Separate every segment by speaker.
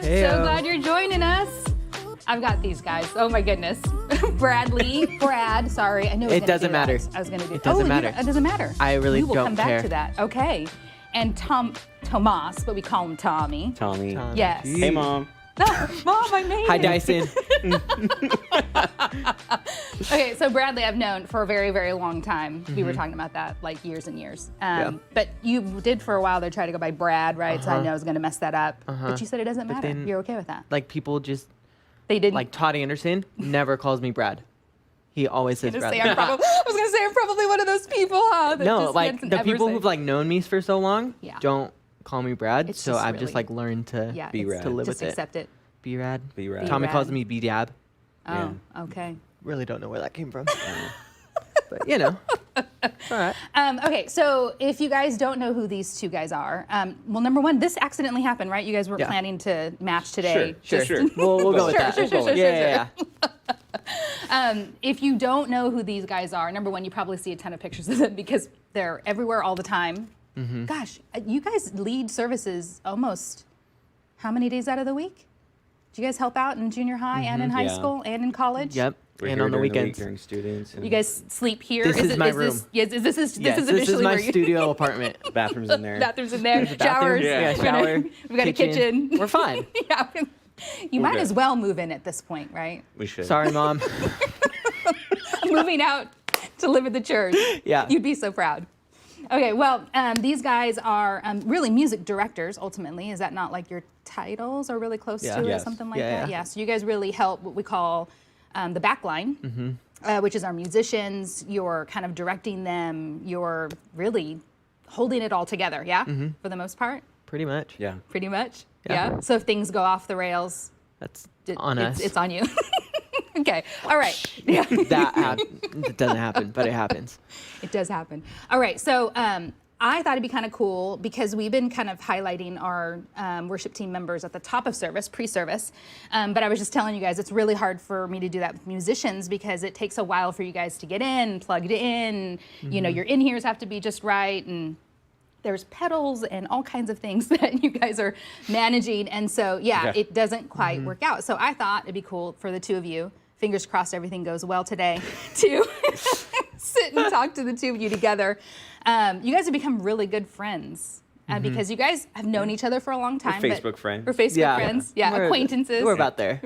Speaker 1: Heyo.
Speaker 2: So glad you're joining us. I've got these guys. Oh my goodness. Brad, sorry. I know
Speaker 1: It doesn't matter.
Speaker 2: I was going to do
Speaker 1: It doesn't matter.
Speaker 2: It doesn't matter.
Speaker 1: I really
Speaker 2: we will
Speaker 1: don't
Speaker 2: come back
Speaker 1: care.
Speaker 2: to that. Okay. And Tomas, but we call him Tommy.
Speaker 3: Tommy.
Speaker 2: Yes.
Speaker 3: Hey, Mom.
Speaker 2: Mom, I made
Speaker 1: Hi,
Speaker 2: it.
Speaker 1: Dyson.
Speaker 2: Okay, so Bradley I've known for a very, very long time. We were talking about that like years and years. But you did for a while there try to go by Brad, right? So I know I was going to mess that up. But you said it doesn't matter.
Speaker 1: then-
Speaker 2: You're okay with that.
Speaker 1: Like people just
Speaker 2: They didn't.
Speaker 1: like Todd Anderson never calls me Brad. He always says
Speaker 2: I was
Speaker 1: Brad.
Speaker 2: gonna say I'm probably one of those people, huh? That
Speaker 1: No,
Speaker 2: just
Speaker 1: like
Speaker 2: doesn't
Speaker 1: the
Speaker 2: ever
Speaker 1: people
Speaker 2: say-
Speaker 1: who've like known me for so long
Speaker 2: Yeah.
Speaker 1: don't call me Brad.
Speaker 2: It's
Speaker 1: So
Speaker 2: just
Speaker 1: I've just
Speaker 2: really-
Speaker 1: like learned to
Speaker 2: yeah,
Speaker 3: Be
Speaker 2: it's-
Speaker 3: Rad.
Speaker 1: to live
Speaker 2: just
Speaker 1: with it.
Speaker 2: accept it.
Speaker 1: Be Rad.
Speaker 3: Be Rad.
Speaker 1: Tommy calls
Speaker 2: Rad.
Speaker 1: me B Dab.
Speaker 2: Oh, okay.
Speaker 1: Really don't know where that came from. But you know. All right.
Speaker 2: Okay, so if you guys don't know who these two guys are, well, number one, this accidentally happened, right? You guys weren't
Speaker 1: Yeah.
Speaker 2: planning to match today.
Speaker 3: Sure.
Speaker 1: We'll go with
Speaker 2: Sure,
Speaker 1: that.
Speaker 2: sure, sure, sure,
Speaker 1: yeah.
Speaker 2: If you don't know who these guys are, number one, you probably see a ton of pictures of them because they're everywhere all the time. Gosh, you guys lead services almost how many days out of the week? Do you guys help out in junior high and in high
Speaker 3: Yeah.
Speaker 2: school and in college?
Speaker 1: Yep.
Speaker 3: We're
Speaker 1: And
Speaker 3: here
Speaker 1: on the
Speaker 3: during
Speaker 1: weekends.
Speaker 3: during students. And
Speaker 2: You guys sleep here?
Speaker 1: This is my room.
Speaker 2: This is
Speaker 1: Yes,
Speaker 2: officially
Speaker 1: this is my
Speaker 2: where you
Speaker 1: studio apartment.
Speaker 3: bathrooms in there.
Speaker 2: bathrooms in there,
Speaker 1: Bathroom,
Speaker 2: showers.
Speaker 1: Yeah,
Speaker 2: We're gonna-
Speaker 1: shower.
Speaker 2: We've got a kitchen.
Speaker 1: We're fine.
Speaker 2: Yeah. You
Speaker 3: We're
Speaker 2: might
Speaker 3: good.
Speaker 2: as well move in at this point, right?
Speaker 3: We should.
Speaker 1: Sorry, Mom.
Speaker 2: Moving out to live at the church.
Speaker 1: Yeah.
Speaker 2: You'd be so proud. Okay, well, these guys are really music directors, ultimately. Is that not like your titles are really close
Speaker 1: Yeah.
Speaker 2: to it,
Speaker 3: Yes.
Speaker 2: something like
Speaker 1: Yeah,
Speaker 2: that?
Speaker 1: yeah.
Speaker 2: Yeah, so you guys really help what we call the back line, which is our musicians. You're kind of directing them. You're really holding it all together, yeah? For the most part?
Speaker 1: Pretty much.
Speaker 3: Yeah.
Speaker 2: Pretty much?
Speaker 1: Yeah.
Speaker 2: So if things go off the rails,
Speaker 1: That's on us.
Speaker 2: it's on you. Okay, all right. Yeah.
Speaker 1: It doesn't happen, but it happens.
Speaker 2: It does happen. All right, so I thought it'd be kind of cool because we've been kind of highlighting our worship team members at the top of service, pre-service. But I was just telling you guys, it's really hard for me to do that with musicians because it takes a while for you guys to get in, plugged in. You know, your in-ears have to be just right, and there's pedals and all kinds of things that you guys are managing. And so, yeah, it doesn't quite work out. So I thought it'd be cool for the two of you, fingers crossed everything goes well today, to sit and talk to the two of you together. You guys have become really good friends because you guys have known each other for a long time.
Speaker 3: We're Facebook friends.
Speaker 2: We're Facebook friends. Yeah,
Speaker 1: We're-
Speaker 2: acquaintances.
Speaker 1: We're about there.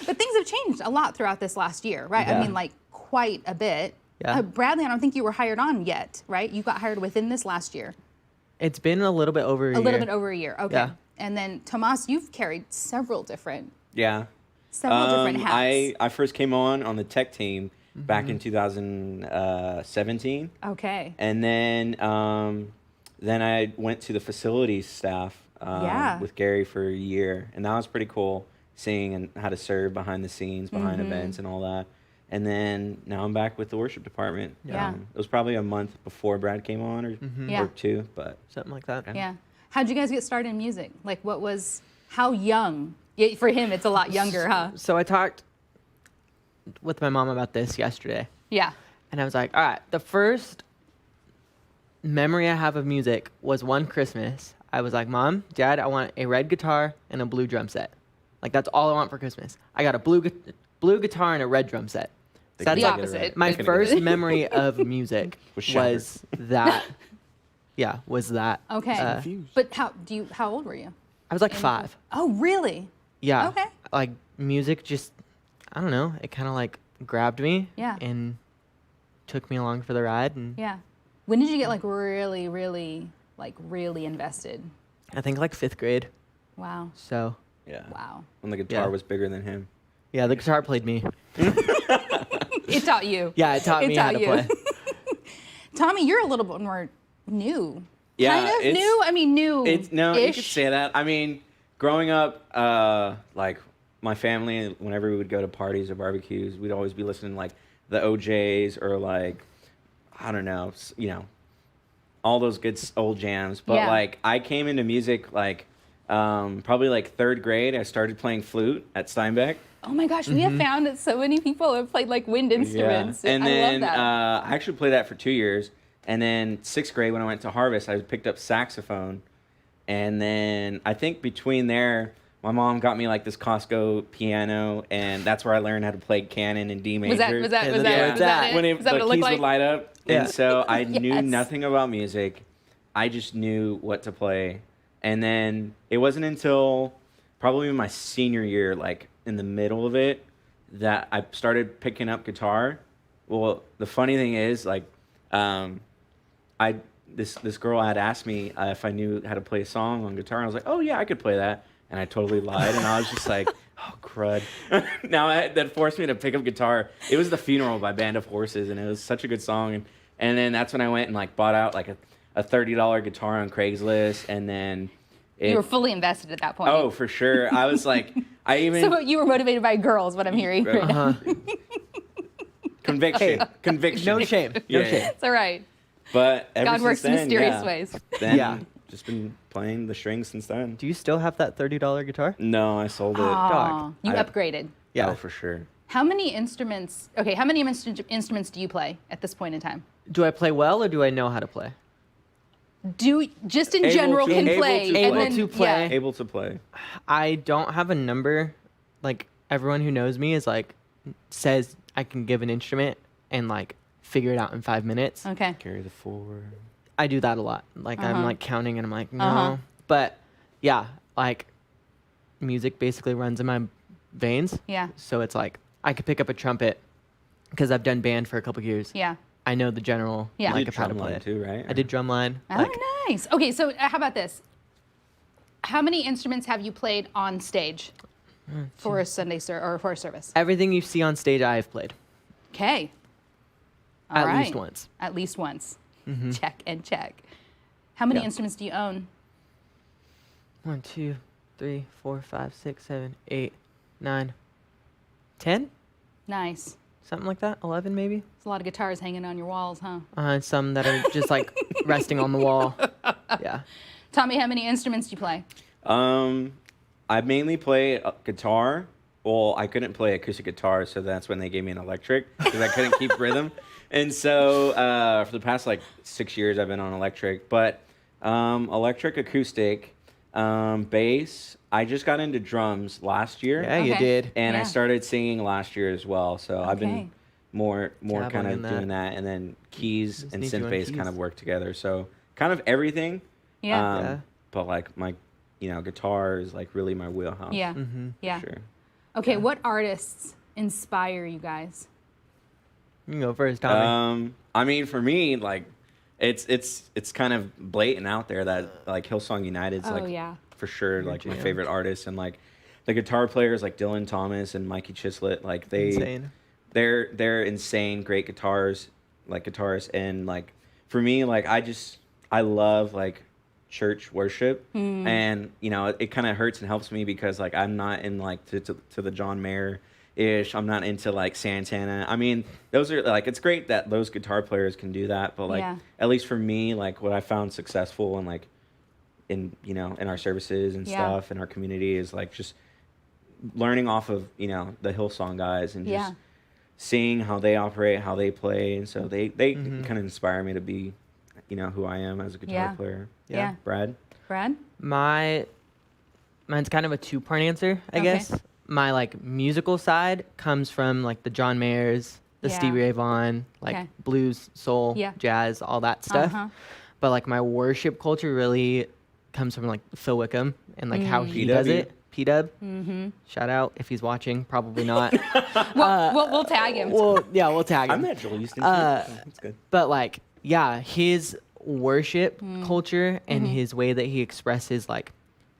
Speaker 2: But things have changed a lot throughout this last year, right? I
Speaker 1: Yeah.
Speaker 2: mean, like quite a bit.
Speaker 1: Yeah.
Speaker 2: Bradley, I don't think you were hired on yet, right? You got hired within this last year.
Speaker 1: It's been a little bit over a year.
Speaker 2: A little bit over a year. Okay.
Speaker 1: Yeah.
Speaker 2: And then Tomas, you've carried several different
Speaker 3: Yeah.
Speaker 2: hats.
Speaker 3: I first came on the tech team back in 2017.
Speaker 2: Okay.
Speaker 3: And then I went to the facilities staff
Speaker 2: Yeah.
Speaker 3: with Gary for a year, and that was pretty cool, seeing and how to serve behind the scenes, behind events, and all that. And then now I'm back with the worship department.
Speaker 2: Yeah.
Speaker 3: It was probably a month before Brad came on, or
Speaker 2: Yeah.
Speaker 3: or two, but
Speaker 1: Something like that.
Speaker 2: Yeah. How'd you guys get started in music? Like, how young? Yeah, for him, it's a lot younger, huh?
Speaker 1: So I talked with my mom about this yesterday.
Speaker 2: Yeah.
Speaker 1: And I was like, all right, the first memory I have of music was one Christmas. I was like, Mom, Dad, I want a red guitar and a blue drum set. Like, that's all I want for Christmas. I got a blue guitar and a red drum set. So that's
Speaker 2: The
Speaker 1: like
Speaker 2: opposite.
Speaker 1: my
Speaker 2: It's-
Speaker 1: first memory of music
Speaker 3: Was shattered.
Speaker 1: was that. Yeah, was that.
Speaker 2: Okay. But how old were you?
Speaker 1: I was like 5.
Speaker 2: Oh, really?
Speaker 1: Yeah.
Speaker 2: Okay.
Speaker 1: Like music just, I don't know, it kind of like grabbed me.
Speaker 2: Yeah.
Speaker 1: And took me along for the ride. And
Speaker 2: Yeah. When did you get like really, really invested?
Speaker 1: I think like 5th grade.
Speaker 2: Wow.
Speaker 1: So
Speaker 3: yeah.
Speaker 2: Wow.
Speaker 3: When the guitar
Speaker 1: Yeah.
Speaker 3: was bigger than him.
Speaker 1: yeah, the guitar played me.
Speaker 2: It taught you.
Speaker 1: Yeah, it taught me how to play.
Speaker 2: Tommy, you're a little bit more new.
Speaker 3: Yeah,
Speaker 2: Kind of
Speaker 3: it's-
Speaker 2: new? I mean, new.
Speaker 3: No, you could say that. I mean, growing up, like my family, whenever we would go to parties or barbecues, we'd always be listening to like the OJs or like, I don't know, all those good old jams. But
Speaker 2: Yeah.
Speaker 3: like, I came into music like probably like 3rd grade. I started playing flute at Steinbeck.
Speaker 2: Oh my gosh, we have found that so many people have played like wind instruments.
Speaker 3: And
Speaker 2: I
Speaker 3: then
Speaker 2: love that.
Speaker 3: I actually played that for 2 years. And then 6th grade, when I went to Harvest, I picked up saxophone. And then I think between there, my mom got me like this Costco piano, and that's where I learned how to play canon and D major.
Speaker 2: Was that
Speaker 1: Yeah,
Speaker 2: it?
Speaker 1: that's
Speaker 2: Was that
Speaker 3: When
Speaker 2: it? Is that
Speaker 3: the
Speaker 2: what it looked
Speaker 3: keys
Speaker 2: like?
Speaker 3: would light up.
Speaker 1: Yeah.
Speaker 3: And so I knew
Speaker 2: Yes.
Speaker 3: nothing about music. I just knew what to play. And then it wasn't until probably in my senior year, like in the middle of it, that I started picking up guitar. Well, the funny thing is, like, this girl had asked me if I knew how to play a song on guitar. And I was like, oh yeah, I could play that. And I totally lied, and I was just like, oh crud. Now that forced me to pick up guitar. It was The Funeral by Band of Horses, and it was such a good song. And then that's when I went and like bought out like a $30 guitar on Craigslist, and then
Speaker 2: You were fully invested at that point.
Speaker 3: oh, for sure. I was like, I even
Speaker 2: So you were motivated by girls, what I'm hearing.
Speaker 3: Right.
Speaker 2: Right now.
Speaker 1: Uh-huh.
Speaker 3: conviction.
Speaker 1: No shame. No
Speaker 3: Yeah.
Speaker 1: shame.
Speaker 2: It's all right.
Speaker 3: But ever
Speaker 2: God
Speaker 3: since
Speaker 2: works in
Speaker 3: then,
Speaker 2: mysterious
Speaker 3: yeah.
Speaker 2: ways.
Speaker 3: Then
Speaker 1: Yeah.
Speaker 3: just been playing the strings since then.
Speaker 1: Do you still have that $30 guitar?
Speaker 3: No, I sold it.
Speaker 2: Aw, you
Speaker 3: I-
Speaker 2: upgraded.
Speaker 1: Yeah.
Speaker 3: Oh, for sure.
Speaker 2: How many instruments? Okay, how many instruments do you play at this point in time?
Speaker 1: Do I play well or do I know how to play?
Speaker 2: Do just in
Speaker 3: Able
Speaker 2: general
Speaker 3: to-
Speaker 2: can
Speaker 3: able
Speaker 2: play.
Speaker 3: to
Speaker 2: and
Speaker 3: play.
Speaker 2: then,
Speaker 1: Able to play.
Speaker 2: Yeah.
Speaker 3: Able to play.
Speaker 1: I don't have a number. Like everyone who knows me is like says I can give an instrument and like figure it out in 5 minutes.
Speaker 2: Okay.
Speaker 3: Carry the 4.
Speaker 1: I do that a lot. Like I'm
Speaker 2: Uh-huh.
Speaker 1: like counting and I'm like, no.
Speaker 2: Uh-huh.
Speaker 1: But yeah, like music basically runs in my veins.
Speaker 2: Yeah.
Speaker 1: So it's like I could pick up a trumpet because I've done band for a couple years.
Speaker 2: Yeah.
Speaker 1: I know the general
Speaker 2: Yeah.
Speaker 1: like
Speaker 3: You
Speaker 1: of how to
Speaker 3: did
Speaker 1: play
Speaker 3: drumline
Speaker 1: it.
Speaker 3: too, right?
Speaker 1: I did drumline.
Speaker 2: Oh,
Speaker 1: Like
Speaker 2: nice. Okay, so how about this? How many instruments have you played on stage for a Sunday or for a service?
Speaker 1: everything you see on stage I have played.
Speaker 2: Okay. All
Speaker 1: At
Speaker 2: right.
Speaker 1: least once.
Speaker 2: At least once.
Speaker 1: Mm-hmm.
Speaker 2: Check and check. How many
Speaker 1: Yeah.
Speaker 2: instruments do you own?
Speaker 1: 1, 2, 3, 4, 5, 6, 7, 8, 9, 10?
Speaker 2: Nice.
Speaker 1: Something like that. 11 maybe.
Speaker 2: There's a lot of guitars hanging on your walls, huh?
Speaker 1: And some that are just like resting on the wall. Yeah.
Speaker 2: Tommy, how many instruments do you play?
Speaker 3: I mainly play guitar. Well, I couldn't play acoustic guitar, so that's when they gave me an electric because I couldn't keep rhythm. And so for the past like 6 years, I've been on electric. But electric, acoustic, bass. I just got into drums last year,
Speaker 1: Yeah, you
Speaker 2: Okay.
Speaker 1: did.
Speaker 3: and I
Speaker 2: Yeah.
Speaker 3: started singing last year as well. So I've
Speaker 2: Okay.
Speaker 3: been more
Speaker 1: Dabbling
Speaker 3: kind
Speaker 1: in
Speaker 3: of
Speaker 1: that.
Speaker 3: doing that, and then keys
Speaker 1: Just
Speaker 3: and
Speaker 1: need you
Speaker 3: synth
Speaker 1: on
Speaker 3: bass
Speaker 1: keys.
Speaker 3: kind of work together. So kind of everything.
Speaker 2: Yeah.
Speaker 1: Yeah.
Speaker 3: But like my, guitar is like really my wheelhouse.
Speaker 2: Yeah.
Speaker 1: Mm-hmm.
Speaker 2: Yeah.
Speaker 3: Sure.
Speaker 2: Okay, what artists inspire you guys?
Speaker 1: You can go first, Tommy.
Speaker 3: I mean, for me, like, it's kind of blatant out there that like Hillsong United's
Speaker 2: Oh,
Speaker 3: like
Speaker 2: yeah.
Speaker 3: for sure like my
Speaker 1: jam.
Speaker 3: favorite artist, and like the guitar players like Dylan Thomas and Mikey Chislett, like
Speaker 1: Insane.
Speaker 3: they're insane, great guitarists, and like for me, like I love like church worship, and it kind of hurts and helps me because like I'm not in like to the John Mayer ish. I'm not into like Santana. I mean, those are like, it's great that those guitar players can do that, but like
Speaker 2: Yeah.
Speaker 3: at least for me, like what I found successful and like in in our services and
Speaker 2: Yeah.
Speaker 3: stuff in our community is like just learning off of the Hillsong guys and just
Speaker 2: Yeah.
Speaker 3: seeing how they operate, how they play, and so they
Speaker 1: Mhm.
Speaker 3: kind of inspire me to be who I am as a guitar
Speaker 2: Yeah.
Speaker 3: player.
Speaker 2: Yeah.
Speaker 3: Brad.
Speaker 2: Brad?
Speaker 1: Mine's kind of a two-part answer, I
Speaker 2: Okay.
Speaker 1: guess. My like musical side comes from like the John Mayers, the
Speaker 2: Yeah.
Speaker 1: Stevie Ray Vaughan, like
Speaker 2: Okay.
Speaker 1: blues, soul,
Speaker 2: Yeah.
Speaker 1: jazz, all that stuff.
Speaker 2: Uh-huh.
Speaker 1: But like my worship culture really comes from like Phil Wickham and like how he does
Speaker 3: PW.
Speaker 1: it. P-Dub.
Speaker 2: Mm-hmm.
Speaker 1: Shout out if he's watching. Probably not.
Speaker 2: We'll tag him.
Speaker 1: Well, yeah, we'll tag him.
Speaker 3: I'm not Joel Houston. That's good.
Speaker 1: But like, yeah, his worship
Speaker 2: Mm.
Speaker 1: culture and
Speaker 2: Mm-hmm.
Speaker 1: his way that he expresses like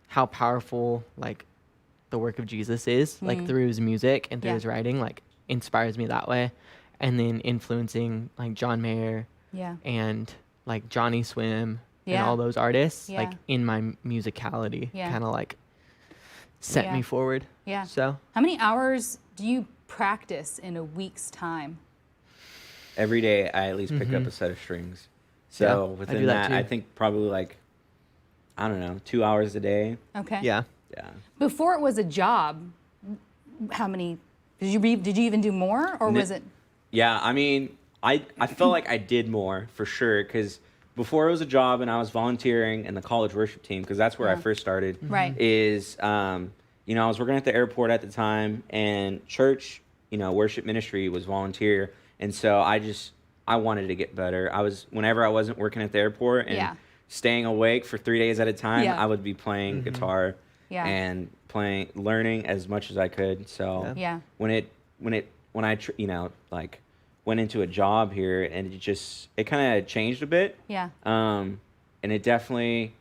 Speaker 1: how powerful like the work of Jesus is, like through his music and through
Speaker 2: Mm. Yeah.
Speaker 1: his writing, like inspires me that way. And then influencing like John Mayer
Speaker 2: Yeah.
Speaker 1: and like Johnny Swim and
Speaker 2: Yeah.
Speaker 1: all those artists,
Speaker 2: Yeah.
Speaker 1: like in my musicality,
Speaker 2: Yeah.
Speaker 1: kind of like set
Speaker 2: Yeah.
Speaker 1: me forward.
Speaker 2: Yeah.
Speaker 1: So
Speaker 2: How many hours do you practice in a week's time?
Speaker 3: Every day I at least pick up a set of strings. So
Speaker 1: Yeah, I
Speaker 3: within
Speaker 1: do that
Speaker 3: that, I
Speaker 1: too.
Speaker 3: think probably like, I don't know, 2 hours a day.
Speaker 2: Okay.
Speaker 1: yeah.
Speaker 3: Yeah.
Speaker 2: Before it was a job, how many did you even do more or
Speaker 3: N-
Speaker 2: was it
Speaker 3: Yeah, I mean, I felt like I did more for sure because before it was a job and I was volunteering in the college worship team, because that's where I
Speaker 2: Yeah.
Speaker 3: first started.
Speaker 2: Right.
Speaker 3: Is you know, I was working at the airport at the time, and church, you know, worship ministry was volunteer, and so I wanted to get better. Whenever I wasn't working at the airport and
Speaker 2: Yeah.
Speaker 3: staying awake for 3 days at a time,
Speaker 2: Yeah.
Speaker 3: I would be playing guitar
Speaker 2: Yeah.
Speaker 3: and learning as much as I could. So
Speaker 2: Yeah.
Speaker 3: when I you know, like went into a job here, and it kind of changed a bit.
Speaker 2: Yeah.
Speaker 3: And it definitely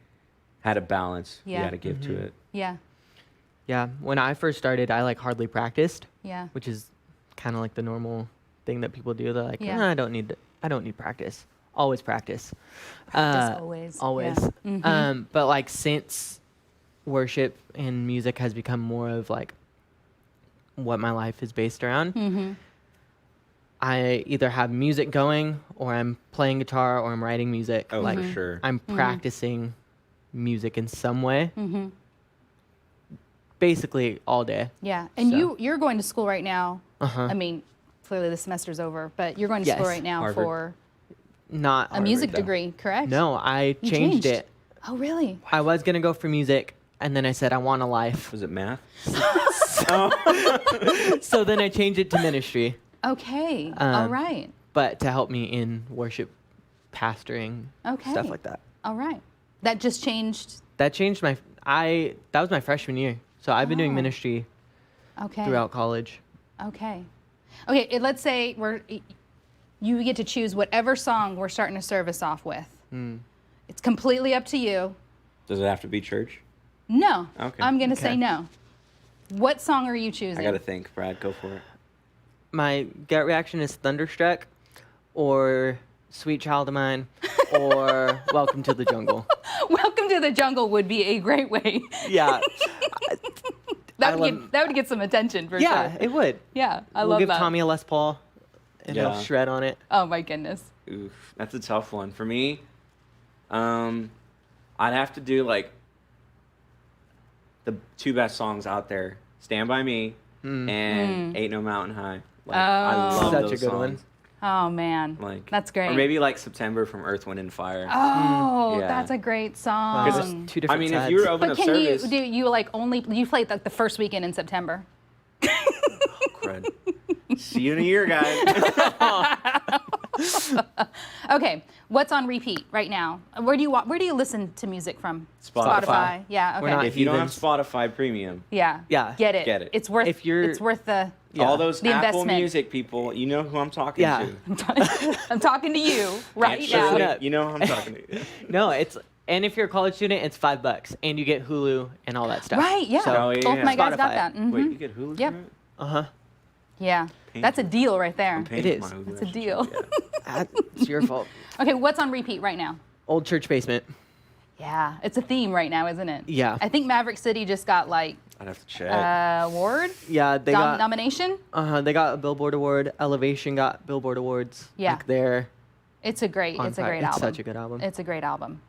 Speaker 3: had a balance
Speaker 2: Yeah.
Speaker 3: you got to give to it.
Speaker 2: Yeah.
Speaker 1: Yeah, when I first started, I like hardly practiced,
Speaker 2: Yeah.
Speaker 1: which is kind of like the normal thing that people do. They're like,
Speaker 2: Yeah.
Speaker 1: I don't need practice. Always practice.
Speaker 2: Practice always.
Speaker 1: Always.
Speaker 2: Yeah. Mhm.
Speaker 1: But like since worship and music has become more of like what my life is based around,
Speaker 2: Mm-hmm.
Speaker 1: I either have music going, or I'm playing guitar, or I'm writing music.
Speaker 3: Oh,
Speaker 1: like
Speaker 3: for sure.
Speaker 1: I'm practicing music in some way,
Speaker 2: Mm-hmm.
Speaker 1: basically all day.
Speaker 2: Yeah. And
Speaker 1: So-
Speaker 2: you're going to school right now.
Speaker 1: Uh-huh.
Speaker 2: I mean, clearly the semester's over, but you're going to school
Speaker 1: Yes.
Speaker 2: right now
Speaker 3: Harvard.
Speaker 2: for
Speaker 1: Not
Speaker 2: a music
Speaker 3: though.
Speaker 2: degrey, correct?
Speaker 1: No, I
Speaker 2: You
Speaker 1: changed
Speaker 2: changed.
Speaker 1: it.
Speaker 2: Oh, really?
Speaker 1: I was gonna go for music, and then I said I want a life.
Speaker 3: Was it math?
Speaker 1: So then I changed it to ministry,
Speaker 2: Okay. All right.
Speaker 1: but to help me in worship, pastoring,
Speaker 2: Okay.
Speaker 1: stuff like that.
Speaker 2: All right. That just changed.
Speaker 1: That changed that was my freshman year. So I've been doing
Speaker 2: Oh.
Speaker 1: ministry
Speaker 2: Okay.
Speaker 1: throughout college.
Speaker 2: Okay. Okay. Let's say you get to choose whatever song we're starting a service off with. It's completely up to you.
Speaker 3: Does it have to be church?
Speaker 2: No.
Speaker 3: Okay.
Speaker 2: I'm going to say
Speaker 1: Okay.
Speaker 2: no. What song are you choosing?
Speaker 3: I got to think. Brad, go for it.
Speaker 1: My gut reaction is Thunderstruck, or Sweet Child of Mine, or Welcome to the Jungle.
Speaker 2: Welcome to the Jungle would be a great way.
Speaker 1: Yeah.
Speaker 2: that
Speaker 1: I
Speaker 2: would
Speaker 1: love-
Speaker 2: that would get some attention for
Speaker 1: Yeah,
Speaker 2: sure.
Speaker 1: it would.
Speaker 2: Yeah, I
Speaker 1: We'll
Speaker 2: love
Speaker 1: give
Speaker 2: that.
Speaker 1: Tommy a Les Paul and
Speaker 3: Yeah.
Speaker 1: he'll shred on it.
Speaker 2: Oh my goodness.
Speaker 3: Oof, that's a tough one for me. I'd have to do like the two best songs out there: "Stand by Me" and "Ain't No Mountain High." Like, I
Speaker 2: Oh.
Speaker 3: love
Speaker 1: Such
Speaker 3: those
Speaker 1: a good one.
Speaker 3: songs.
Speaker 2: Oh man.
Speaker 3: Like,
Speaker 2: That's great.
Speaker 3: Or maybe like "September" from Earth, Wind and Fire.
Speaker 2: Oh,
Speaker 3: Yeah.
Speaker 2: that's a great
Speaker 1: Wow,
Speaker 2: song.
Speaker 1: it's two different
Speaker 3: I mean,
Speaker 1: sides.
Speaker 3: if you were open
Speaker 2: But
Speaker 3: up
Speaker 2: can
Speaker 3: service,
Speaker 2: you do you like only you played like the first weekend in September?
Speaker 3: crud. See you in a year, guys.
Speaker 2: Okay, what's on repeat right now? Where do you listen to music from?
Speaker 3: Spotify.
Speaker 2: Yeah.
Speaker 1: We're
Speaker 2: Okay.
Speaker 1: not-
Speaker 3: If you don't have
Speaker 1: Heathens.
Speaker 3: Spotify Premium,
Speaker 2: Yeah.
Speaker 1: Yeah.
Speaker 2: Get it.
Speaker 3: Get it.
Speaker 2: It's worth.
Speaker 1: If you're-
Speaker 2: It's worth the.
Speaker 1: Yeah.
Speaker 3: all those
Speaker 2: The
Speaker 3: Apple
Speaker 2: investment.
Speaker 3: Music people, you know who I'm talking
Speaker 1: Yeah.
Speaker 3: to.
Speaker 2: I'm talking to you right
Speaker 3: Aunt
Speaker 2: now.
Speaker 3: Shirley,
Speaker 1: up.
Speaker 3: you know who I'm talking to.
Speaker 1: No, and if you're a college student, it's $5, and you get Hulu and all that stuff.
Speaker 2: Right. Yeah.
Speaker 1: So,
Speaker 3: Oh, yeah.
Speaker 2: Both my guys got
Speaker 1: Spotify.
Speaker 2: that. Mhm.
Speaker 3: Wait, you get Hulu?
Speaker 2: Yep.
Speaker 3: for it?
Speaker 1: uh-huh.
Speaker 2: Yeah. That's a deal right there.
Speaker 3: I'm paying
Speaker 1: It
Speaker 3: for
Speaker 1: is.
Speaker 3: my Hulu
Speaker 2: It's a
Speaker 3: membership,
Speaker 2: deal.
Speaker 3: yeah.
Speaker 1: It's your fault.
Speaker 2: Okay, what's on repeat right now?
Speaker 1: Old church basement.
Speaker 2: Yeah, it's a theme right now, isn't it?
Speaker 1: Yeah.
Speaker 2: I think Maverick City just got like
Speaker 3: I'd have to check.
Speaker 2: award
Speaker 1: Yeah, they got
Speaker 2: nomination.
Speaker 1: they got a Billboard award. Elevation got Billboard awards.
Speaker 2: Yeah.
Speaker 1: Like they're
Speaker 2: It's a great
Speaker 1: on
Speaker 2: it's a
Speaker 1: fire.
Speaker 2: great
Speaker 1: It's
Speaker 2: album.
Speaker 1: such a good album.
Speaker 2: It's a great album.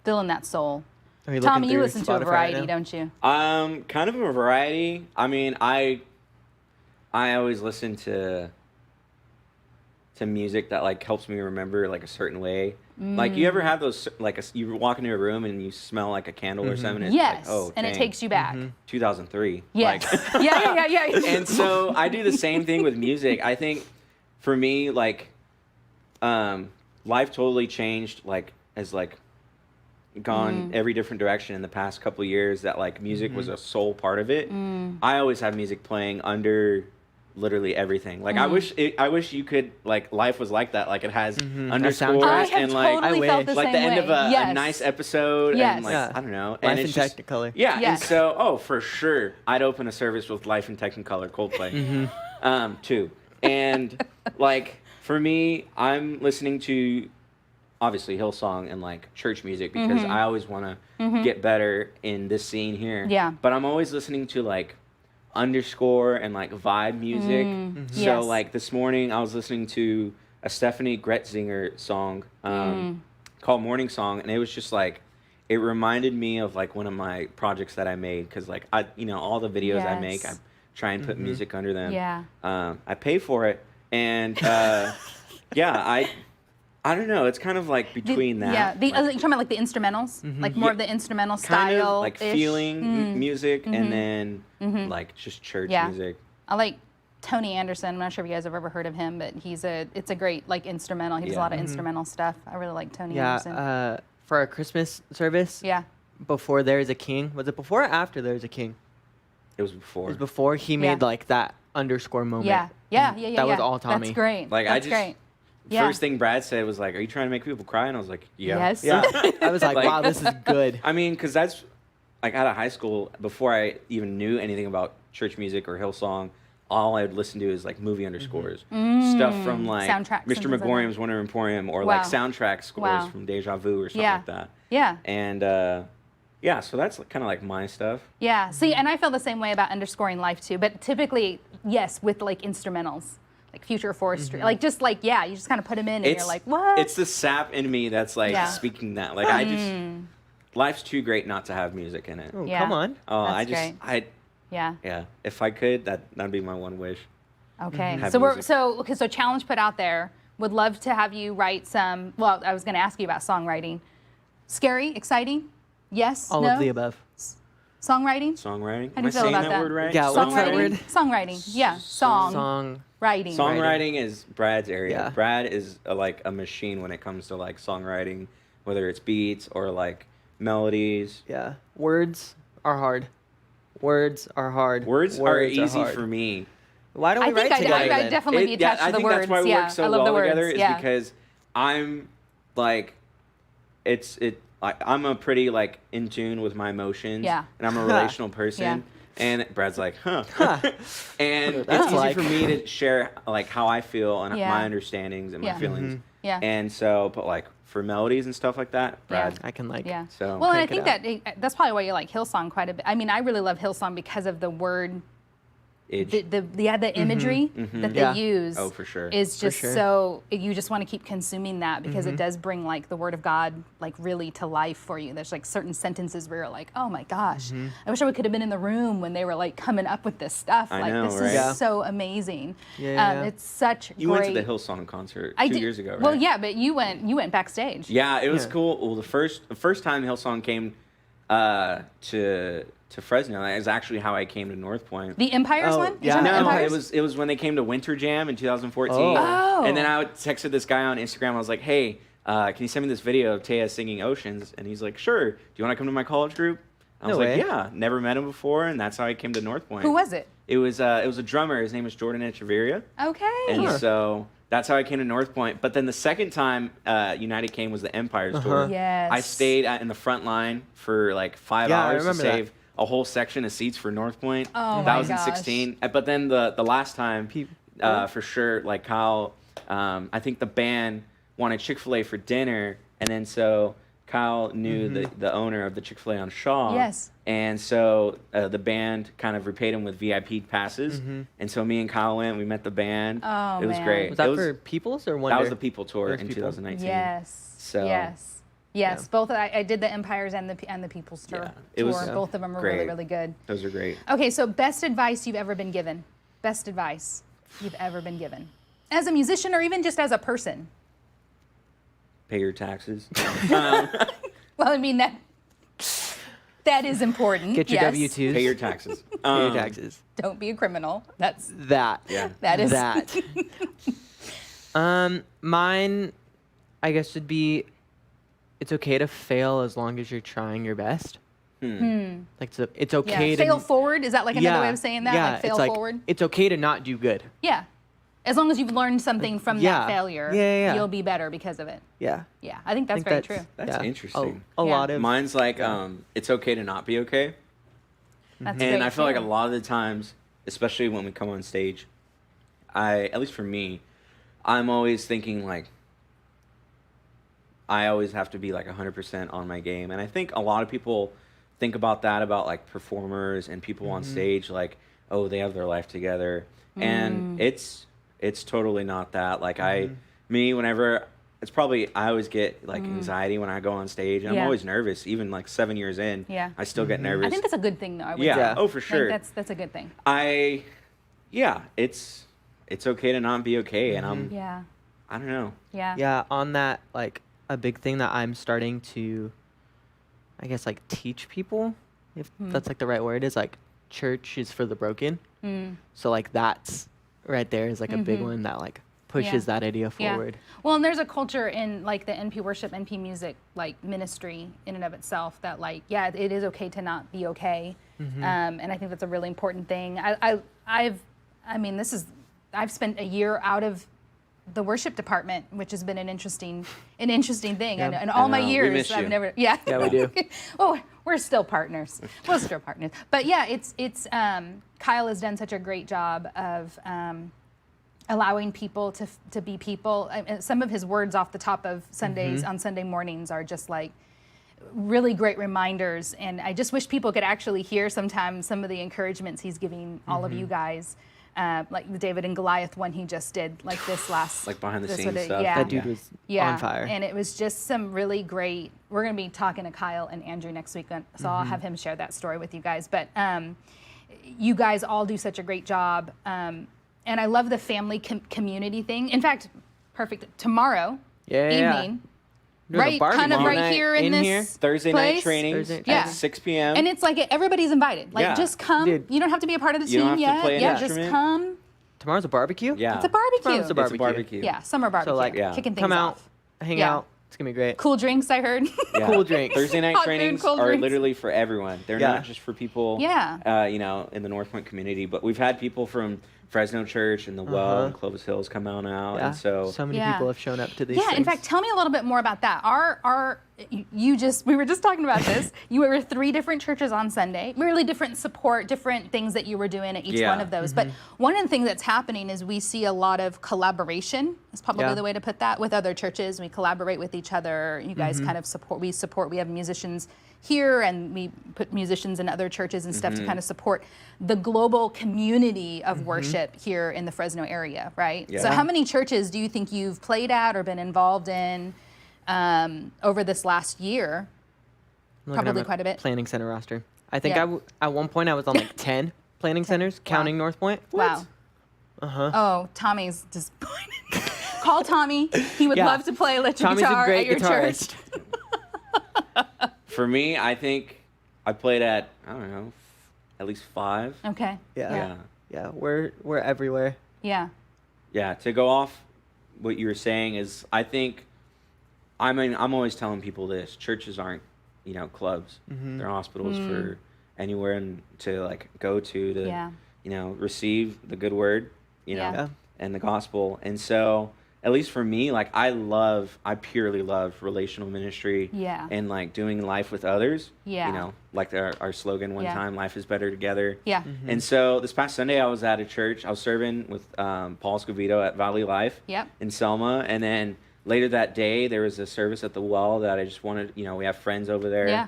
Speaker 2: Feeling that soul.
Speaker 1: Are you looking
Speaker 2: Tommy, you
Speaker 1: through
Speaker 2: listen to a
Speaker 1: Spotify
Speaker 2: variety,
Speaker 1: right now?
Speaker 2: don't you?
Speaker 3: Kind of a variety. I mean, I always listen to music that like helps me remember like a certain way. Like, you ever have those like you walk into a room and you smell like a candle or something? And
Speaker 2: Yes,
Speaker 3: it's like, oh,
Speaker 2: and it
Speaker 3: dang,
Speaker 2: takes you back.
Speaker 3: 2003.
Speaker 2: Yes.
Speaker 3: Like,
Speaker 2: yeah.
Speaker 3: and so I do the same thing with music. I think for me, like, life totally changed, like, as like gone every different direction in the past couple of years, that like music was a sole part of it. I always have music playing under literally everything. Like, I wish you could, like, life was like that. Like, it has underscores
Speaker 2: I have
Speaker 3: and like
Speaker 2: totally felt the
Speaker 3: like
Speaker 2: same
Speaker 3: the end
Speaker 2: way.
Speaker 3: of a
Speaker 2: Yes.
Speaker 3: nice episode
Speaker 2: Yes.
Speaker 3: and like
Speaker 1: Yeah.
Speaker 3: I don't know.
Speaker 1: Life
Speaker 3: and
Speaker 1: in
Speaker 3: it's just,
Speaker 1: Technicolor.
Speaker 3: yeah,
Speaker 2: Yes.
Speaker 3: and so for sure I'd open a service with Life in Technicolor, Coldplay. Too. And like for me, I'm listening to obviously Hillsong and like church music because I always want to get better in this scene here.
Speaker 2: Yeah.
Speaker 3: But I'm always listening to like underscore and like vibe music. So
Speaker 2: Yes.
Speaker 3: like this morning I was listening to a Stephanie Gretzinger song called Morning Song, and it was just like, it reminded me of like one of my projects that I made, because like I, you know, all the videos I make, I
Speaker 2: Yes.
Speaker 3: try and put music under them.
Speaker 2: Yeah.
Speaker 3: I pay for it, and yeah, I don't know. It's kind of like between that.
Speaker 2: Yeah,
Speaker 3: like,
Speaker 2: you're talking about like the instrumentals, like more of the instrumental
Speaker 3: kind
Speaker 2: style,
Speaker 3: of like feeling music, and then like just church
Speaker 2: Yeah.
Speaker 3: music.
Speaker 2: I like Tony Anderson. I'm not sure if you guys have ever heard of him, but it's a great like instrumental. He does a lot of instrumental stuff. I really like Tony Anderson.
Speaker 1: Yeah, for our Christmas service,
Speaker 2: Yeah.
Speaker 1: before There Is a King, was it before or after There Is a King?
Speaker 3: It was before.
Speaker 1: It was before he made like that underscore moment.
Speaker 2: Yeah.
Speaker 1: That was all Tommy.
Speaker 2: That's great.
Speaker 3: Like,
Speaker 2: That's great. Yeah.
Speaker 3: First thing Brad said was like, "Are you trying to make people cry?" And I was like, "Yeah."
Speaker 2: Yes.
Speaker 1: Yeah, I was like, wow, this is good.
Speaker 3: I mean, because that's like out of high school, before I even knew anything about church music or Hillsong, all I would listen to is like movie underscores, stuff from like
Speaker 2: Soundtracks and
Speaker 3: Mr.
Speaker 2: things like
Speaker 3: Megorium's Winter Emporium, or
Speaker 2: Wow.
Speaker 3: like soundtrack scores
Speaker 2: Wow.
Speaker 3: from Deja Vu or something
Speaker 2: Yeah.
Speaker 3: like that.
Speaker 2: Yeah.
Speaker 3: And yeah, so that's kind of like my stuff.
Speaker 2: Yeah. See, and I feel the same way about underscoring life too, but typically, yes, with like instrumentals, like Future Forestry, like just like, yeah, you just kind of put them in and you're like, what?
Speaker 3: It's the sap in me that's like
Speaker 2: Yeah.
Speaker 3: speaking that. Like I just, life's too great not to have music in it.
Speaker 1: Oh,
Speaker 2: Yeah.
Speaker 1: come on.
Speaker 3: Oh,
Speaker 2: That's great. Yeah.
Speaker 3: Yeah. If I could, that'd be my one wish.
Speaker 2: Okay.
Speaker 3: Have
Speaker 2: So
Speaker 3: music.
Speaker 2: so challenge put out there. Would love to have you write some. Well, I was going to ask you about songwriting. Scary, exciting? Yes.
Speaker 1: All
Speaker 2: no?
Speaker 1: of the above.
Speaker 2: Songwriting.
Speaker 3: Songwriting.
Speaker 2: How do
Speaker 3: Am
Speaker 2: you
Speaker 3: I
Speaker 2: feel
Speaker 3: saying
Speaker 2: about
Speaker 3: that
Speaker 2: that?
Speaker 3: word right?
Speaker 1: Yeah, what's that
Speaker 2: Songwriting.
Speaker 1: word?
Speaker 2: Songwriting. Yeah.
Speaker 1: Song.
Speaker 2: Writing.
Speaker 3: Songwriting is Brad's area.
Speaker 1: Yeah.
Speaker 3: Brad is like a machine when it comes to like songwriting, whether it's beats or like melodies.
Speaker 1: Yeah. Words are hard. Words are hard.
Speaker 3: Words are easy
Speaker 1: hard.
Speaker 3: for me.
Speaker 1: Why don't we
Speaker 2: I think
Speaker 1: write
Speaker 2: I'd
Speaker 1: together? then?
Speaker 2: definitely be attached
Speaker 3: I
Speaker 2: to the
Speaker 3: think
Speaker 2: words.
Speaker 3: that's why we
Speaker 2: yeah.
Speaker 3: work so
Speaker 2: I love
Speaker 3: well
Speaker 2: the words.
Speaker 3: together is
Speaker 2: yeah.
Speaker 3: because I'm like, I'm a pretty like in tune with my emotions.
Speaker 2: Yeah.
Speaker 3: And I'm a relational person.
Speaker 2: Yeah.
Speaker 3: And Brad's like, huh. And
Speaker 1: That's
Speaker 3: it's easy
Speaker 1: like-
Speaker 3: for me to share like how I feel and
Speaker 2: Yeah.
Speaker 3: my understandings and
Speaker 2: Yeah.
Speaker 3: my feelings.
Speaker 2: Yeah.
Speaker 3: And so, but like for melodies and stuff like that, Brad.
Speaker 1: I can like.
Speaker 2: Yeah.
Speaker 3: So-
Speaker 2: well, and I
Speaker 1: Crank
Speaker 2: think
Speaker 1: it
Speaker 2: that's probably why you like Hillsong quite a bit. I mean, I really love Hillsong because of the word,
Speaker 3: Age.
Speaker 2: the imagery that
Speaker 1: Yeah.
Speaker 2: they use.
Speaker 3: Oh, for sure.
Speaker 2: Is just
Speaker 1: sure.
Speaker 2: so you just want to keep consuming that because it does bring like the word of God like really to life for you. There's like certain sentences where you're like, oh my gosh, I wish I could have been in the room when they were like coming up with this stuff.
Speaker 3: I
Speaker 2: like
Speaker 3: know,
Speaker 2: this
Speaker 3: right?
Speaker 2: is
Speaker 1: Yeah.
Speaker 2: so amazing.
Speaker 1: Yeah.
Speaker 2: It's such
Speaker 3: You
Speaker 2: great.
Speaker 3: went to the Hillsong concert
Speaker 2: I
Speaker 3: 2
Speaker 2: did-
Speaker 3: years ago, right?
Speaker 2: Well, yeah, but you went backstage.
Speaker 3: Yeah, it was
Speaker 1: Yeah.
Speaker 3: cool. Well, the first time Hillsong came to Fresno, that is actually how I came to North Point.
Speaker 2: The Empires
Speaker 1: Oh,
Speaker 2: one?
Speaker 1: yeah.
Speaker 2: Is that
Speaker 3: No,
Speaker 2: Empires?
Speaker 3: it was when they came to Winter Jam in 2014.
Speaker 2: Oh.
Speaker 3: And then I texted this guy on Instagram. I was like, "Hey, can you send me this video of Taya singing Oceans?" And he's like, "Sure. Do you want to come to my college group?" I was
Speaker 1: No
Speaker 3: like,
Speaker 1: way.
Speaker 3: "Yeah." Never met him before, and that's how I came to North Point.
Speaker 2: Who was it?
Speaker 3: It was a drummer. His name was Jordan Echeverria.
Speaker 2: Okay.
Speaker 3: And so that's how I came to North Point. But then the second time United came was the Empires tour.
Speaker 2: Yes.
Speaker 3: I stayed in the front line for like 5
Speaker 1: Yeah, I
Speaker 3: hours to
Speaker 1: remember that.
Speaker 3: save a whole section of seats for North Point.
Speaker 2: Oh,
Speaker 3: that
Speaker 2: my
Speaker 3: was in
Speaker 2: gosh.
Speaker 3: 16. But then the last time, for sure, like Kyle, I think the band wanted Chick-fil-A for dinner. And then so Kyle knew the owner of the Chick-fil-A on Shaw.
Speaker 2: Yes.
Speaker 3: And so the band kind of repaid him with VIP passes. And so me and Kyle went. We met the band.
Speaker 2: Oh,
Speaker 3: it was
Speaker 2: man.
Speaker 3: great.
Speaker 1: Was that
Speaker 3: It
Speaker 1: for Peoples or Wonder?
Speaker 3: that was the People tour
Speaker 1: Those
Speaker 3: in
Speaker 1: People?
Speaker 3: 2019.
Speaker 2: Yes.
Speaker 3: So-
Speaker 2: yes. Yes.
Speaker 1: Yeah.
Speaker 2: Both. I did the Empires and the People's tour.
Speaker 3: Yeah, it was,
Speaker 2: Both of them were really,
Speaker 3: great.
Speaker 2: really good.
Speaker 3: Those are great.
Speaker 2: Okay, so best advice you've ever been given. Best advice you've ever been given. As a musician or even just as a person.
Speaker 3: Pay your taxes.
Speaker 2: Well, I mean that is important.
Speaker 1: Get your
Speaker 2: yes.
Speaker 1: W-2s.
Speaker 3: Pay your taxes.
Speaker 1: Pay your taxes.
Speaker 2: Don't be a criminal. That's
Speaker 1: That.
Speaker 3: Yeah.
Speaker 2: that is
Speaker 1: That. Mine, I guess, would be it's okay to fail as long as you're trying your best. Like it's okay
Speaker 2: yeah.
Speaker 1: to
Speaker 2: Fail forward. Is that like another way of saying that?
Speaker 1: Yeah,
Speaker 2: like fail
Speaker 1: it's like,
Speaker 2: forward.
Speaker 1: It's okay to not do good.
Speaker 2: Yeah. As long as you've learned something from
Speaker 1: Yeah.
Speaker 2: that failure,
Speaker 1: Yeah.
Speaker 2: you'll be better because of it.
Speaker 1: Yeah.
Speaker 2: Yeah, I think that's very true.
Speaker 3: That's interesting.
Speaker 1: A
Speaker 2: Yeah.
Speaker 1: lot of
Speaker 3: Mine's like, it's okay to not be okay.
Speaker 2: That's
Speaker 3: And
Speaker 2: great
Speaker 3: I feel like a
Speaker 2: too.
Speaker 3: lot of the times, especially when we come on stage, at least for me, I'm always thinking like, I always have to be like 100% on my game. And I think a lot of people think about that about like performers and people on stage, like, oh, they have their life together. And it's totally not that. Like whenever, it's probably, I always get like anxiety when I go on stage. And
Speaker 2: Yeah.
Speaker 3: I'm always nervous, even like 7 years in.
Speaker 2: Yeah.
Speaker 3: I still get nervous.
Speaker 2: I think that's a good thing, though. I would
Speaker 3: yeah.
Speaker 2: say.
Speaker 1: Yeah.
Speaker 3: Oh, for
Speaker 2: I think
Speaker 3: sure.
Speaker 2: that's a good thing.
Speaker 3: Yeah, it's okay to not be okay, and
Speaker 2: Yeah.
Speaker 3: I don't know.
Speaker 2: Yeah.
Speaker 1: Yeah, on that, like, a big thing that I'm starting to, I guess, like, teach people, if that's, like, the right word, is, like, church is for the broken. So, like, that's right there is, like, a big one that, like, pushes that idea forward.
Speaker 2: Well, and there's a culture in, like, the NP worship, NP music, like, ministry in and of itself that, like, yeah, it is okay to not be okay. And I think that's a really important thing. I've spent a year out of the worship department, which has been an interesting thing.
Speaker 1: Yeah.
Speaker 2: And all my
Speaker 3: We
Speaker 2: years,
Speaker 3: miss
Speaker 2: I've
Speaker 3: you.
Speaker 2: never, yeah.
Speaker 1: Yeah, we do.
Speaker 2: Oh, we're still partners. We're still partners. But yeah, it's Kyle has done such a great job of allowing people to be people. Some of his words off the top of Sundays on Sunday mornings are just like really great reminders. And I just wish people could actually hear sometimes some of the encouragements he's giving all of you guys. Like the David and Goliath one he just did, like this last,
Speaker 3: Like behind the
Speaker 2: this
Speaker 3: scenes
Speaker 2: sort of-
Speaker 3: stuff.
Speaker 2: Yeah,
Speaker 1: That dude was on fire.
Speaker 2: and it was just some really great. We're going to be talking to Kyle and Andrew next week, so I'll have him share that story with you guys. But you guys all do such a great job, and I love the family community thing. In fact, perfect. Tomorrow evening,
Speaker 1: Doing a
Speaker 2: right,
Speaker 1: barbecue
Speaker 2: kind of right
Speaker 1: night
Speaker 2: here in this
Speaker 1: here.
Speaker 3: Thursday night
Speaker 2: place.
Speaker 3: trainings
Speaker 1: Thursday-
Speaker 2: Yeah.
Speaker 3: at 6 p.m.
Speaker 2: And it's like everybody's invited. Like
Speaker 3: Yeah.
Speaker 2: just come.
Speaker 1: Dude.
Speaker 2: You don't have to be a part of the
Speaker 3: You don't
Speaker 2: team
Speaker 3: have to
Speaker 2: yet.
Speaker 3: play an
Speaker 2: Yeah, just
Speaker 3: instrument.
Speaker 2: come.
Speaker 1: Tomorrow's a barbecue?
Speaker 3: yeah.
Speaker 2: It's a barbecue.
Speaker 1: Tomorrow's a
Speaker 3: It's a
Speaker 1: barbecue.
Speaker 3: barbecue.
Speaker 2: Yeah, summer barbecue.
Speaker 1: So, like,
Speaker 3: Yeah.
Speaker 2: Kicking things
Speaker 1: Come out,
Speaker 2: off.
Speaker 1: hang
Speaker 2: Yeah.
Speaker 1: out. It's going to be great.
Speaker 2: Cool drinks, I heard.
Speaker 3: Yeah.
Speaker 1: Cool drinks.
Speaker 3: Thursday night
Speaker 2: Hot food,
Speaker 3: trainings
Speaker 2: cold
Speaker 3: are
Speaker 2: drinks.
Speaker 3: literally for everyone. They're
Speaker 1: Yeah.
Speaker 3: not just for people,
Speaker 2: Yeah.
Speaker 3: in the North Point community, but we've had people from Fresno Church and the Well and Clovis Hills come out now,
Speaker 1: Yeah.
Speaker 3: and so
Speaker 1: many
Speaker 2: Yeah.
Speaker 1: people have shown up to these
Speaker 2: Yeah,
Speaker 1: things.
Speaker 2: in fact, tell me a little bit more about that. We were just talking about this. You were 3 different churches on Sunday, really different support, different things that you were doing at each
Speaker 3: Yeah.
Speaker 2: one of those. But one of the things that's happening is we see a lot of collaboration, is probably
Speaker 1: Yeah.
Speaker 2: the way to put that, with other churches. We collaborate with each other. You guys kind of support. We have musicians here, and we put musicians in other churches and stuff to kind of support the global community of worship here in the Fresno area, right?
Speaker 3: Yeah.
Speaker 2: So how many churches do you think you've played at or been involved in over this last year?
Speaker 1: I'm looking at
Speaker 2: probably
Speaker 1: my
Speaker 2: quite a bit.
Speaker 1: Planning center roster. I think
Speaker 2: Yeah.
Speaker 1: at one point I was on like 10 planning centers, counting North Point.
Speaker 2: Wow. Oh, Tommy's disappointed. Call Tommy. He would
Speaker 1: Yeah.
Speaker 2: love to play electric
Speaker 1: Tommy's
Speaker 2: guitar
Speaker 1: a great
Speaker 2: at your
Speaker 1: guitarist.
Speaker 2: church.
Speaker 3: for me, I think I played at at least 5.
Speaker 2: Okay.
Speaker 1: Yeah.
Speaker 3: Yeah.
Speaker 1: Yeah, we're everywhere.
Speaker 2: Yeah.
Speaker 3: Yeah, to go off what you were saying is, I think, I'm always telling people this: churches aren't, clubs. They're hospitals for anywhere to like go to
Speaker 2: Yeah.
Speaker 3: receive the good word,
Speaker 2: Yeah.
Speaker 3: and the gospel. And so, at least for me, like I purely love relational ministry.
Speaker 2: Yeah.
Speaker 3: And like doing life with others.
Speaker 2: Yeah.
Speaker 3: Like our slogan one
Speaker 2: Yeah.
Speaker 3: time: "Life is better together."
Speaker 2: Yeah.
Speaker 3: And so this past Sunday, I was at a church. I was serving with Paul Scovito at Valley Life
Speaker 2: Yep.
Speaker 3: in Selma. And then later that day, there was a service at the Well that I just wanted, we have friends over there.
Speaker 2: Yeah.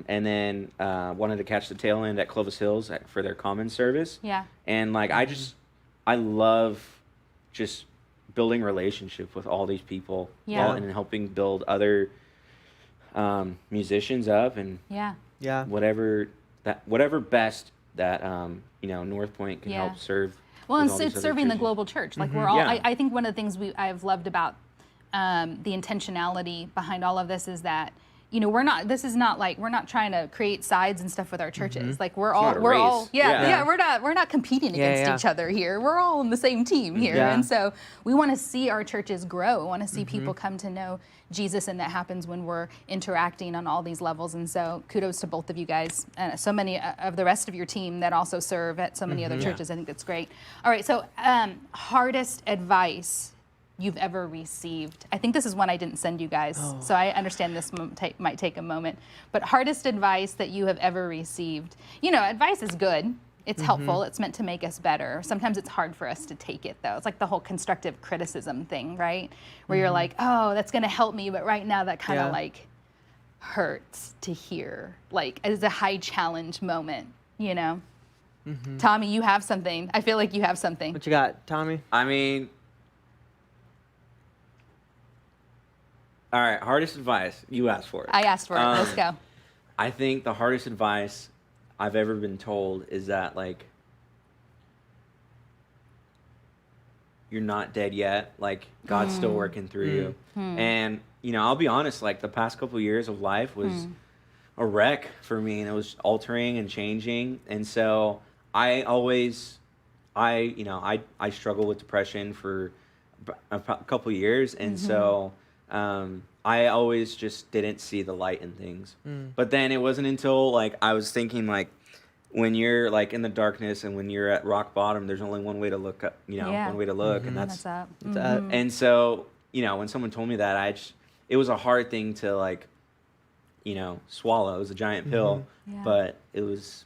Speaker 3: And then wanted to catch the tail end at Clovis Hills for their common service.
Speaker 2: Yeah.
Speaker 3: And like, I love just building relationship with all these people.
Speaker 2: Yeah.
Speaker 3: And helping build other musicians up, and
Speaker 2: Yeah.
Speaker 1: Yeah.
Speaker 3: whatever best that North Point can
Speaker 2: Yeah.
Speaker 3: help serve.
Speaker 2: Well,
Speaker 3: with
Speaker 2: and
Speaker 3: all
Speaker 2: so
Speaker 3: these
Speaker 2: it's
Speaker 3: other
Speaker 2: serving the
Speaker 3: churches.
Speaker 2: global church. Like we're all.
Speaker 3: Yeah.
Speaker 2: I think one of the things I've loved about the intentionality behind all of this is that we're not. This is not like we're not trying to create sides and stuff with our churches. Like we're
Speaker 3: not a
Speaker 2: all.
Speaker 3: race.
Speaker 2: Yeah.
Speaker 3: Yeah.
Speaker 2: We're not competing
Speaker 1: Yeah,
Speaker 2: against
Speaker 1: yeah.
Speaker 2: each other here. We're all on the same team here,
Speaker 1: Yeah.
Speaker 2: and so we want to see our churches grow. We want to see people come to know Jesus, and that happens when we're interacting on all these levels. And so kudos to both of you guys, and so many of the rest of your team that also serve at so many other churches. I think that's great. All right, so hardest advice you've ever received. I think this is one I didn't send you guys, so I understand this might take a moment. But hardest advice that you have ever received. Advice is good. It's helpful. It's meant to make us better. Sometimes it's hard for us to take it, though. It's like the whole constructive criticism thing, right? Where you're like, oh, that's going to help me, but right now that kind of
Speaker 1: Yeah.
Speaker 2: like hurts to hear. Like, it's a high challenge moment, Tommy, you have something. I feel like you have something.
Speaker 1: What you got, Tommy?
Speaker 3: I mean, all right, hardest advice. You asked for it.
Speaker 2: I asked for it. Let's go.
Speaker 3: I think the hardest advice I've ever been told is that, like, you're not dead yet. Like God's still working through you. And I'll be honest, like the past couple of years of life was a wreck for me, and it was altering and changing. And so I struggled with depression for a couple of years, and so I always just didn't see the light in things. But then it wasn't until like I was thinking like, when you're like in the darkness and when you're at rock bottom, there's only one way to look up, one way to look, and that's
Speaker 2: up.
Speaker 3: And so, when someone told me that, it was a hard thing to like, swallow. It was a giant pill, but it was,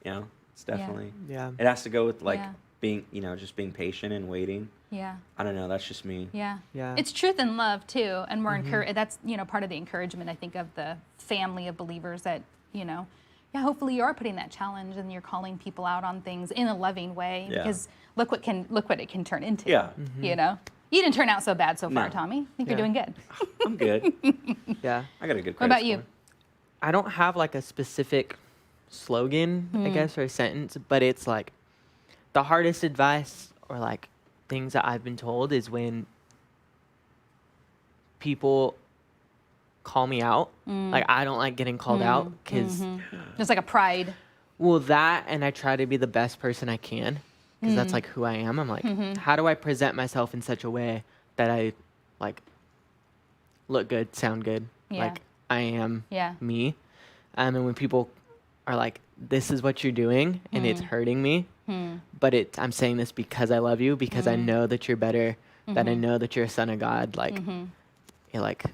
Speaker 3: it's definitely, it has to go with like being, just being patient and waiting.
Speaker 2: Yeah.
Speaker 3: I don't know. That's just me.
Speaker 2: Yeah.
Speaker 1: Yeah.
Speaker 2: It's truth and love too. And we're that's, part of the encouragement, I think, of the family of believers that, hopefully you are putting that challenge and you're calling people out on things in a loving way, because look what it can turn into.
Speaker 3: Yeah.
Speaker 2: You didn't turn out so bad so far,
Speaker 3: No.
Speaker 2: Tommy. I think you're doing good.
Speaker 3: I'm good.
Speaker 1: Yeah.
Speaker 3: I got a good credit
Speaker 2: What about you?
Speaker 3: score.
Speaker 1: I don't have like a specific slogan, I guess, or a sentence, but it's like the hardest advice or like things that I've been told is when people call me out. Like I don't like getting called out because,
Speaker 2: Just like a pride.
Speaker 1: well, that, and I try to be the best person I can because that's like who I am. I'm like, how do I present myself in such a way that I like look good, sound good,
Speaker 2: Yeah.
Speaker 1: like I am
Speaker 2: Yeah.
Speaker 1: me. And when people are like, this is what you're doing and it's hurting me, but I'm saying this because I love you, because I know that you're better, that I know that you're a son of God. Like it like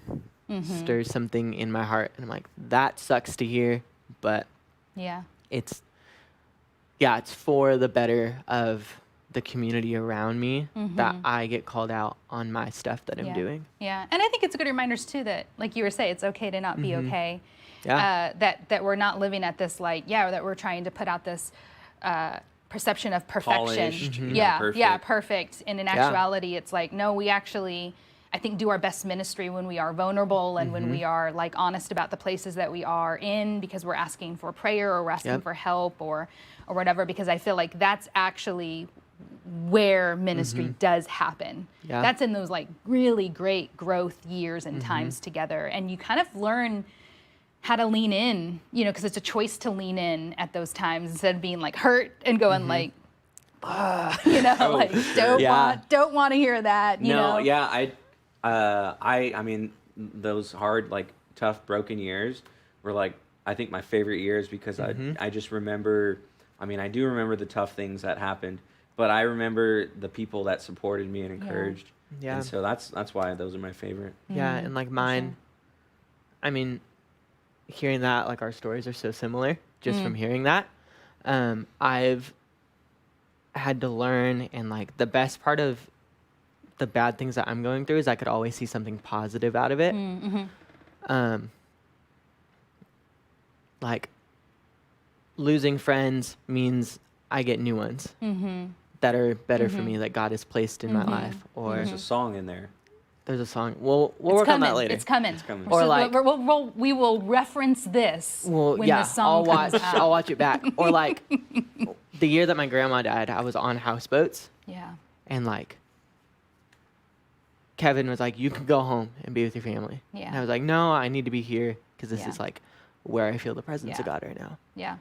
Speaker 1: stirs something in my heart, and I'm like, that sucks to hear, but
Speaker 2: Yeah.
Speaker 1: it's for the better of the community around me that I get called out on my stuff that I'm doing.
Speaker 2: Yeah. And I think it's a good reminders too that, like you were saying, it's okay to not be okay.
Speaker 1: Yeah.
Speaker 2: That we're not living at this that we're trying to put out this perception of perfection.
Speaker 3: Polished,
Speaker 2: perfect.
Speaker 3: perfect.
Speaker 2: And in actuality, it's like, no, we actually, I think, do our best ministry when we are vulnerable and when we are like honest about the places that we are in, because we're asking for prayer or we're asking for help or whatever, because I feel like that's actually where ministry does happen.
Speaker 1: Yeah.
Speaker 2: That's in those like really great growth years and times together. And you kind of learn how to lean in, because it's a choice to lean in at those times instead of being like hurt and going like, like don't want to hear that. You know?
Speaker 3: Yeah, I mean, those hard, like tough, broken years were like, I think my favorite years, because I just remember, I do remember the tough things that happened, but I remember the people that supported me and encouraged.
Speaker 1: Yeah.
Speaker 3: And so that's why those are my favorite.
Speaker 1: Yeah, and like mine, hearing that, like our stories are so similar just from hearing that. I've had to learn, and like the best part of the bad things that I'm going through is I could always see something positive out of it. Like losing friends means I get new ones that are better for me, that God has placed in my life. Or
Speaker 3: There's a song in there.
Speaker 1: there's a song. We'll work on that later.
Speaker 2: It's coming.
Speaker 1: Or
Speaker 2: So
Speaker 1: like,
Speaker 2: we will reference this when
Speaker 1: yeah,
Speaker 2: the song comes out.
Speaker 1: I'll watch it back. Or like the year that my grandma died, I was on houseboats,
Speaker 2: Yeah.
Speaker 1: and like Kevin was like, "You can go home and be with your family."
Speaker 2: Yeah.
Speaker 1: And I was like, "No, I need to be here because this
Speaker 2: Yeah.
Speaker 1: is like where I feel the presence of
Speaker 2: Yeah.
Speaker 1: God right now."
Speaker 2: Yeah.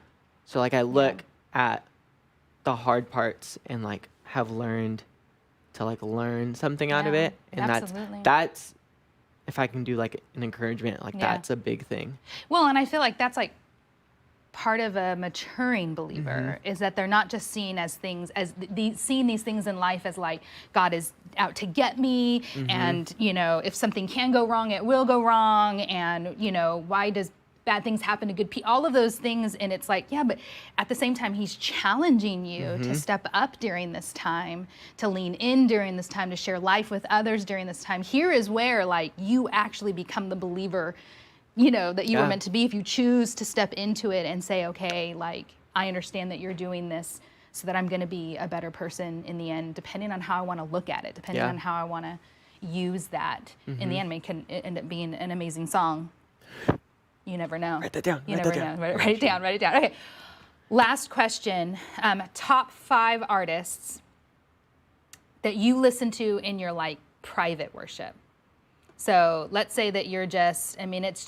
Speaker 1: So like I look at the hard parts and like have learned to like learn something out of
Speaker 2: Yeah,
Speaker 1: it, and
Speaker 2: absolutely.
Speaker 1: that's if I can do like an encouragement, like
Speaker 2: Yeah.
Speaker 1: that's a big thing.
Speaker 2: Well, and I feel like that's like part of a maturing believer is that they're not just seen as things as seeing these things in life as like God is out to get me, and if something can go wrong, it will go wrong, and why does bad things happen to good people, all of those things. And it's like, yeah, but at the same time, he's challenging you to step up during this time, to lean in during this time, to share life with others during this time. Here is where like you actually become the believer that you were meant to be, if you choose to step into it and say, okay, like I understand that you're doing this so that I'm going to be a better person in the end, depending on how I want to look at it, depending on how I want to use that. In the end, it can end up being an amazing song. You never know.
Speaker 1: Write that down.
Speaker 2: You
Speaker 1: Write
Speaker 2: never
Speaker 1: that down.
Speaker 2: know. Write it down. Write it down. Okay. Last question. Top 5 artists that you listen to in your like private worship. So let's say that you're just, I mean, it's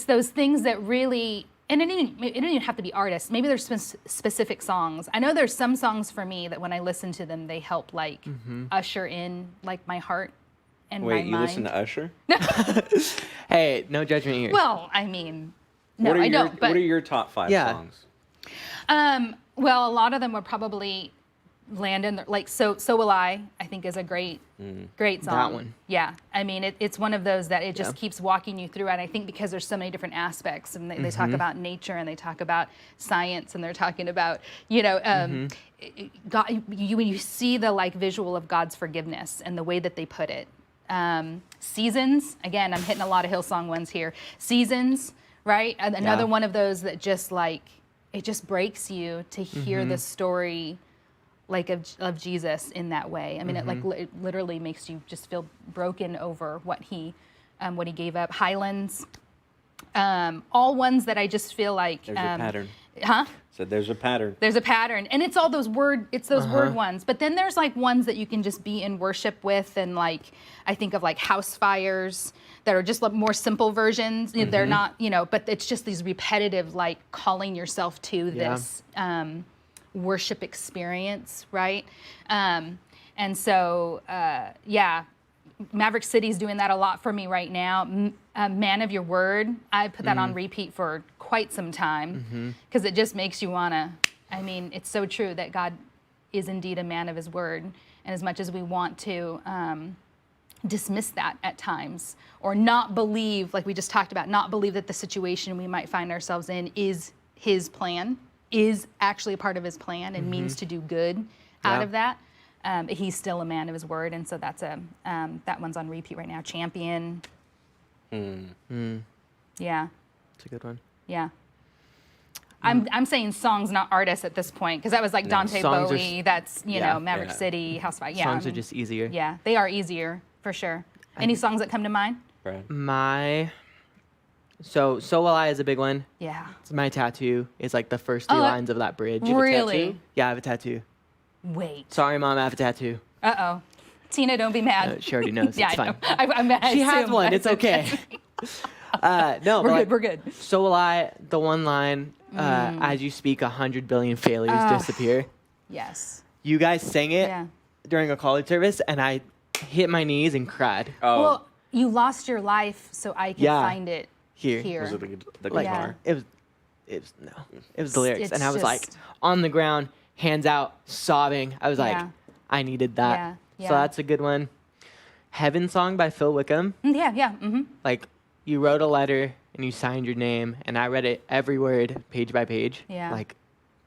Speaker 2: those things that really, and it don't even have to be artists. Maybe there's specific songs. I know there's some songs for me that when I listen to them, they help like usher in like my heart and my mind.
Speaker 3: Wait, you listen to Usher?
Speaker 1: Hey, no judgment here.
Speaker 2: Well, I mean, no, I don't. But
Speaker 3: what are your top 5 songs?
Speaker 2: well, a lot of them would probably land in like So Will I think is a great song.
Speaker 1: That one.
Speaker 2: Yeah. I mean, it's one of those that it just keeps walking you through. And I think because there's so many different aspects, and they talk about nature, and they talk about science, and they're talking about, God, when you see the like visual of God's forgiveness and the way that they put it. Seasons, again, I'm hitting a lot of Hillsong ones here. Seasons, right? Another one of those that just like, it just breaks you to hear the story like of Jesus in that way. I mean, it literally makes you just feel broken over what he gave up. Highlands, all ones that I just feel like
Speaker 3: There's a pattern.
Speaker 2: Huh?
Speaker 3: So there's a pattern.
Speaker 2: There's a pattern, and it's all those word ones. But then there's like ones that you can just be in worship with, and like I think of like house fires that are just like more simple versions. They're not, but it's just these repetitive like calling yourself to this worship experience, right? And so Maverick City's doing that a lot for me right now. Man of Your Word, I put that on repeat for quite some time because it just makes you wanna, I mean, it's so true that God is indeed a man of his word. And as much as we want to dismiss that at times, or not believe, like we just talked about, not believe that the situation we might find ourselves in is his plan, is actually a part of his plan and means to do good out of that. He's still a man of his word, and so that's that one's on repeat right now. Champion. Yeah.
Speaker 1: It's a good one.
Speaker 2: Yeah. I'm saying songs, not artists at this point, because that was like Dante
Speaker 1: Songs
Speaker 2: Bowie. That's Maverick City, House Fire. Yeah.
Speaker 1: Songs are just easier.
Speaker 2: Yeah, they are easier for sure. Any songs that come to mind?
Speaker 1: Brad. So Will I is a big one.
Speaker 2: Yeah.
Speaker 1: It's my tattoo. It's like the first 3 lines of that bridge.
Speaker 2: Really?
Speaker 1: Yeah, I have a tattoo.
Speaker 2: Wait.
Speaker 1: Sorry, Mom, I have a tattoo.
Speaker 2: Uh-oh. Tina, don't be mad.
Speaker 1: She already knows.
Speaker 2: Yeah,
Speaker 1: It's fine.
Speaker 2: I'm mad.
Speaker 1: She has one. It's okay. No,
Speaker 2: We're good.
Speaker 1: So Will I, the one line, as you speak, 100 billion failures disappear.
Speaker 2: Yes.
Speaker 1: You guys sang it
Speaker 2: Yeah.
Speaker 1: during a college service, and I hit my knees and cried.
Speaker 3: Oh,
Speaker 2: Well, you lost your life so I can find it here.
Speaker 3: was it the
Speaker 1: Like,
Speaker 3: guitar?
Speaker 1: it was the lyrics,
Speaker 2: It's
Speaker 1: and I was like
Speaker 2: just-
Speaker 1: on the ground, hands out, sobbing. I was like,
Speaker 2: Yeah.
Speaker 1: I needed that.
Speaker 2: Yeah, yeah.
Speaker 1: So that's a good one. Heaven Song by Phil Wickham.
Speaker 2: Yeah. Mm-hmm.
Speaker 1: Like, you wrote a letter and you signed your name, and I read it every word, page by page.
Speaker 2: Yeah.
Speaker 1: Like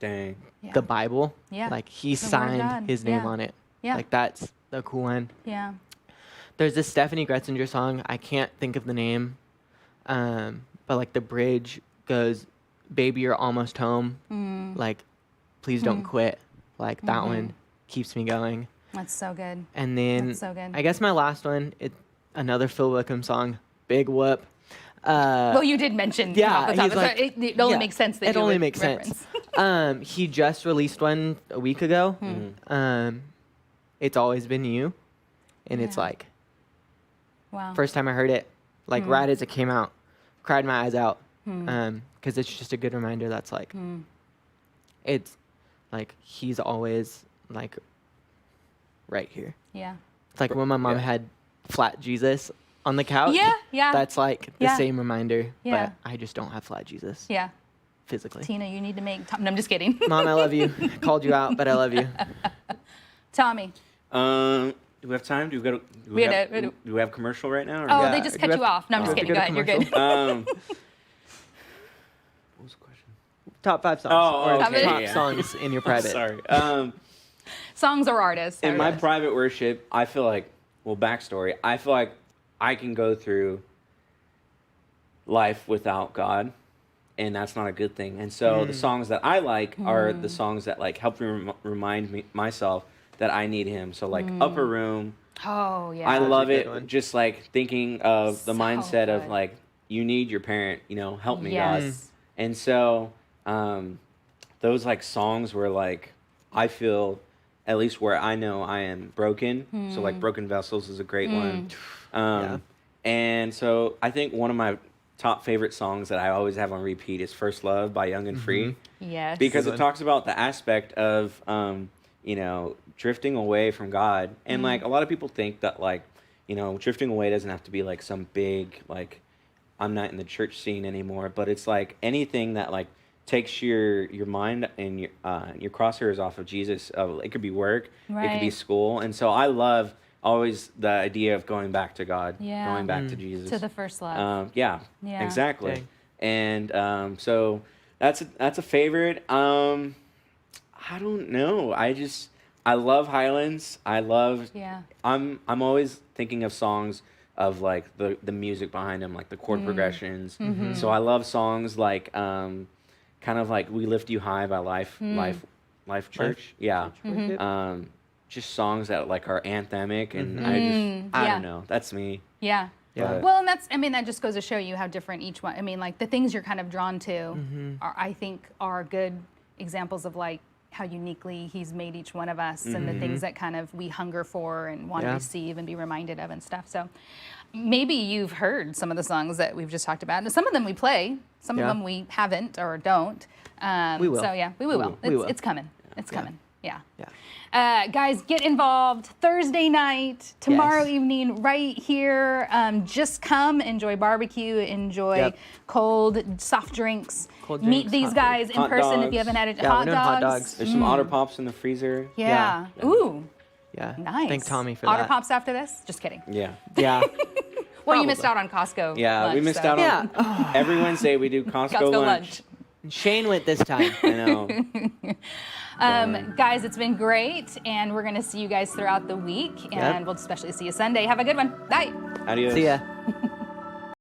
Speaker 3: Dang.
Speaker 2: Yeah.
Speaker 1: the Bible.
Speaker 2: Yeah.
Speaker 1: Like he
Speaker 2: The Word of
Speaker 1: signed
Speaker 2: God.
Speaker 1: his name
Speaker 2: Yeah.
Speaker 1: on it.
Speaker 2: Yeah.
Speaker 1: Like that's the cool one.
Speaker 2: Yeah.
Speaker 1: There's this Stephanie Gretzinger song. I can't think of the name, but like the bridge goes, "Baby, you're almost home." Like, please don't quit. Like that one keeps me going.
Speaker 2: That's so good.
Speaker 1: And then
Speaker 2: That's so good.
Speaker 1: I guess my last one, another Phil Wickham song, "Big Whoop."
Speaker 2: Well, you did mention off the top
Speaker 1: he's
Speaker 2: of
Speaker 1: like,
Speaker 2: it only makes sense that
Speaker 1: it
Speaker 2: you
Speaker 1: only
Speaker 2: would
Speaker 1: makes
Speaker 2: reference.
Speaker 1: sense. He just released one a week ago. It's Always Been You, and it's
Speaker 2: Yeah.
Speaker 1: like
Speaker 2: Wow.
Speaker 1: first time I heard it, like right as it came out, cried my eyes out, because it's just a good reminder that's like, it's like he's always like right here.
Speaker 2: Yeah.
Speaker 1: It's like when my mom had flat Jesus on the couch.
Speaker 2: Yeah.
Speaker 1: That's like the
Speaker 2: Yeah.
Speaker 1: same reminder,
Speaker 2: Yeah.
Speaker 1: but I just don't have flat Jesus
Speaker 2: Yeah.
Speaker 1: physically.
Speaker 2: Tina, you need to make. No, I'm just kidding.
Speaker 1: Mom, I love you. Called you out, but I love you.
Speaker 2: Tommy.
Speaker 3: Do we have time? Do we have commercial right now? Or
Speaker 2: Oh,
Speaker 1: Yeah.
Speaker 2: they just
Speaker 1: Do
Speaker 2: cut
Speaker 1: we
Speaker 2: you
Speaker 1: have-
Speaker 2: off. No, I'm just
Speaker 1: do we
Speaker 2: kidding.
Speaker 1: have
Speaker 2: Go
Speaker 1: to
Speaker 2: ahead. You're
Speaker 1: go to
Speaker 2: good.
Speaker 3: What was the question?
Speaker 1: Top 5 songs.
Speaker 3: Oh,
Speaker 1: or
Speaker 3: okay,
Speaker 1: top
Speaker 3: yeah.
Speaker 1: songs in your private.
Speaker 3: Sorry.
Speaker 2: Songs or artists.
Speaker 3: In my
Speaker 2: Artists.
Speaker 3: private worship, I feel like, backstory, I feel like I can go through life without God, and that's not a good thing. And so the songs that I like are the songs that like help me remind me myself that I need Him. So like Upper Room,
Speaker 2: Oh yeah.
Speaker 3: I love
Speaker 1: a good
Speaker 3: it.
Speaker 1: one.
Speaker 3: Just like thinking of the
Speaker 2: So
Speaker 3: mindset of
Speaker 2: good.
Speaker 3: like, you need your parent, help me, God.
Speaker 2: Yes.
Speaker 3: And so those like songs where like I feel at least where I know I am broken. So like Broken Vessels is a great one. And so I think one of my top favorite songs that I always have on repeat is First Love by Young and Free.
Speaker 2: Yes.
Speaker 3: Because it talks about the aspect of, you know, drifting away from God. And like a lot of people think that like, you know, drifting away doesn't have to be like some big, like, I'm not in the church scene anymore, but it's like anything that like takes your mind and your crosshairs off of Jesus. It could be work, it could be
Speaker 2: Right.
Speaker 3: school. And so I love always the idea of going back to God,
Speaker 2: Yeah.
Speaker 3: going back to Jesus.
Speaker 2: To the first love.
Speaker 3: Yeah,
Speaker 2: Yeah.
Speaker 3: exactly.
Speaker 1: Dang.
Speaker 3: And so that's a favorite. I don't know. I love Highlands.
Speaker 2: Yeah.
Speaker 3: I'm always thinking of songs of like the music behind them, like the chord progressions. So I love songs like kind of like We Lift You High by Life Church. Yeah.
Speaker 1: Worship.
Speaker 3: Just songs that like are anthemic, and I
Speaker 2: Yeah.
Speaker 3: don't know. That's me.
Speaker 2: Yeah.
Speaker 1: Yeah.
Speaker 3: But-
Speaker 2: Well, and that just goes to show you how different each one. I mean, like the things you're kind of drawn to I think are good examples of like how uniquely he's made each one of us and the things that kind of we hunger for and want to
Speaker 1: Yeah.
Speaker 2: receive and be reminded of and stuff. So maybe you've heard some of the songs that we've just talked about. And some of them we play, some of
Speaker 1: Yeah.
Speaker 2: them we haven't or don't.
Speaker 1: We will.
Speaker 2: So yeah, we will.
Speaker 1: We will.
Speaker 2: It's coming. It's coming. Yeah.
Speaker 1: Yeah.
Speaker 2: Guys, get involved Thursday night, tomorrow
Speaker 1: Yes.
Speaker 2: evening, right here. Just come, enjoy barbecue, enjoy
Speaker 1: Yep.
Speaker 2: cold, soft drinks.
Speaker 1: Cold
Speaker 2: Meet
Speaker 1: drinks,
Speaker 2: these
Speaker 1: hot
Speaker 2: guys
Speaker 1: drinks.
Speaker 2: in
Speaker 3: Hot
Speaker 2: person if
Speaker 3: dogs.
Speaker 2: you haven't had it.
Speaker 1: Yeah,
Speaker 2: hot,
Speaker 1: we're doing
Speaker 2: dogs.
Speaker 1: hot dogs.
Speaker 3: There's some Otter Pops in the freezer.
Speaker 2: Yeah.
Speaker 1: Yeah.
Speaker 2: Ooh,
Speaker 1: Yeah.
Speaker 2: nice.
Speaker 1: Thank Tommy for
Speaker 2: Otter
Speaker 1: that.
Speaker 2: Pops after this? Just kidding.
Speaker 3: Yeah.
Speaker 1: Yeah.
Speaker 2: Well, you missed out on Costco.
Speaker 3: Yeah, we
Speaker 2: lunch,
Speaker 3: missed
Speaker 2: so.
Speaker 3: out on
Speaker 1: Yeah.
Speaker 3: every Wednesday we do Costco,
Speaker 2: Costco
Speaker 3: lunch.
Speaker 1: Shane went this time.
Speaker 3: I know.
Speaker 2: Guys, it's been great, and we're going to see you guys throughout the week, and
Speaker 1: Yep.
Speaker 2: we'll especially see you Sunday. Have a good one. Bye.
Speaker 3: Adios.
Speaker 1: See ya.